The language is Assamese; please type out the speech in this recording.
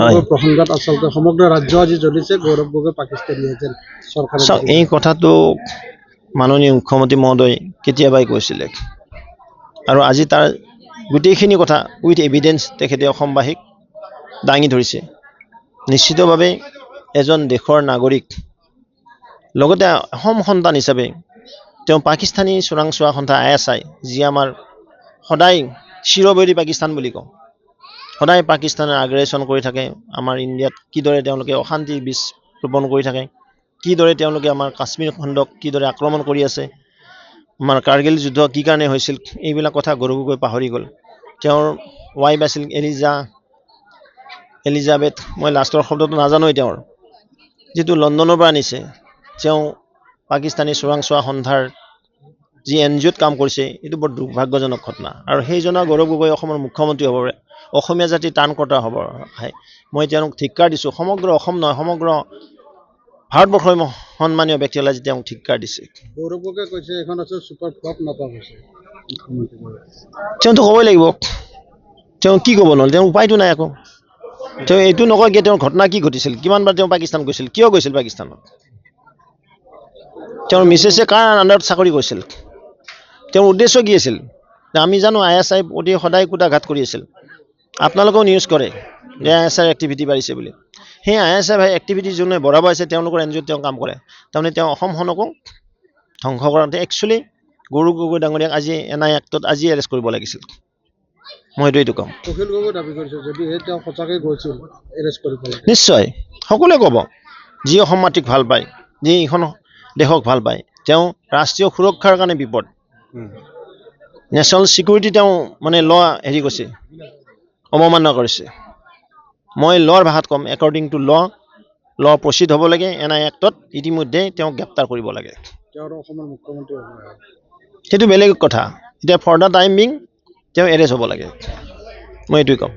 হয় প্ৰসংগত আচলতে সমগ্ৰ ৰাজ্য আজি জ্বলিছে গৌৰৱ গগৈ পাকিস্তানী এজেণ্ট চৰকাৰে চাওক এই কথাটো মাননীয় মুখ্যমন্ত্ৰী মহোদয় কেতিয়াবাই কৈছিলে আৰু আজি তাৰ গোটেইখিনি কথা উইথ এভিডেন্স তেখেতে অসমবাসীক দাঙি ধৰিছে। নিশ্চিতভাৱে এজন দেশৰ নাগৰিক লগতে অসম সন্তান হিচাপে তেওঁ পাকিস্তানী চোৰাংচোৱা সন্থা ISI যি আমাৰ সদায় চিৰবৈৰী পাকিস্তান বুলি কওঁ, সদায় পাকিস্তানে আগ্ৰেছন কৰি থাকে আমাৰ ইণ্ডিয়াত, কিদৰে তেওঁলোকে অশান্তিৰ বীজ ৰোপণ কৰি থাকে, কিদৰে তেওঁলোকে আমাৰ কাশ্মীৰ খণ্ডক কিদৰে আক্ৰমণ কৰি আছে, আমাৰ কাৰ্গিল যুদ্ধ কি কাৰণে হৈছিল, এইবিলাক কথা গৌৰৱ গগৈ পাহৰি গ'ল। তেওঁৰ ৱাইফ আছিল এলিজাবেথ, মই লাষ্টৰ শব্দটো নাজানোৱেই, তেওঁৰ যিটো লণ্ডনৰ পৰা আনিছে, তেওঁ পাকিস্তানী চোৰাংচোৱা সন্থাৰ যি NGOত কাম কৰিছে, এইটো বৰ দুৰ্ভাগ্যজনক ঘটনা। আৰু সেইজনা গৌৰৱ গগৈ অসমৰ মুখ্যমন্ত্ৰী হ'ব, অসমীয়া জাতি টানকটা হ'ব, মই তেওঁলোক ধিক্কাৰ দিছোঁ। সমগ্ৰ অসম নহয়, সমগ্ৰ ভাৰতবৰ্ষৰ সন্মানীয় ব্যক্তিসকলে আজি তেওঁক ধিক্কাৰ দিছে। গৌৰৱ গগৈ কৈছে এখন আছে ছুপাৰ ফ্লপ নাটক হৈছে। তেওঁতো ক'বই লাগিব, তেওঁ কি ক'ব নহ'লে, তেওঁৰ উপায়টো নাই আকৌ। তেওঁ এইটো নকয় কি তেওঁৰ ঘটনা কি ঘটিছিল, কিমানবাৰ তেওঁ পাকিস্তান গৈছিল, কিয় গৈছিল পাকিস্তানত, তেওঁৰ মিছেছে কাৰ আণ্ডাৰত চাকৰি কৰিছিল, তেওঁৰ উদ্দেশ্য কি আছিল। আমি জানো ISI প্ৰতি সদায় কুটাঘাত কৰি আছিল, আপোনালোকেও নিউজ কৰে যে ISI এক্টিভিটি বাঢ়িছে বুলি। সেই ISI এক্টিভিটি যোনে বঢ়াব আছে তেওঁলোকৰ NGOত তেওঁ কাম কৰে, তাৰমানে তেওঁ অসমখনকো ধ্বংস কৰাতে একচুৱেলি গৌৰৱ গগৈ ডাঙৰীয়াক আজি NI এক্টত আজি এৰেষ্ট কৰিব লাগিছিল, মই এইটো ক'ম। অখিল গগৈ দাবী কৰিছে যদি তেওঁ সঁচাকৈ গৈছিল এৰেষ্ট কৰিব লাগে। নিশ্চয় সকলোৱে ক'ব, যি অসম মাতৃক ভাল পায়, যি এইখন দেশক ভাল পায়, তেওঁ ৰাষ্ট্ৰীয় সুৰক্ষাৰ কাৰণে বিপদ, নেশ্যনেল ছিকিউৰিটি তেওঁ মানে ল হেৰি কৰিছে, অৱমাননা কৰিছে। মই লৰ ভাষাত ক'ম, একৰ্ডিং টু ল প্ৰচিড হ'ব লাগে, NI এক্টত ইতিমধ্যে তেওঁক গ্ৰেপ্তাৰ কৰিব লাগে। তেওঁ অসমৰ মুখ্যমন্ত্ৰী হ'ব, সেইটো বেলেগ কথা। এতিয়া ফৰ দ্য টাইম বিং তেওঁ এৰেষ্ট হ'ব লাগে, মই এইটোৱে ক'ম।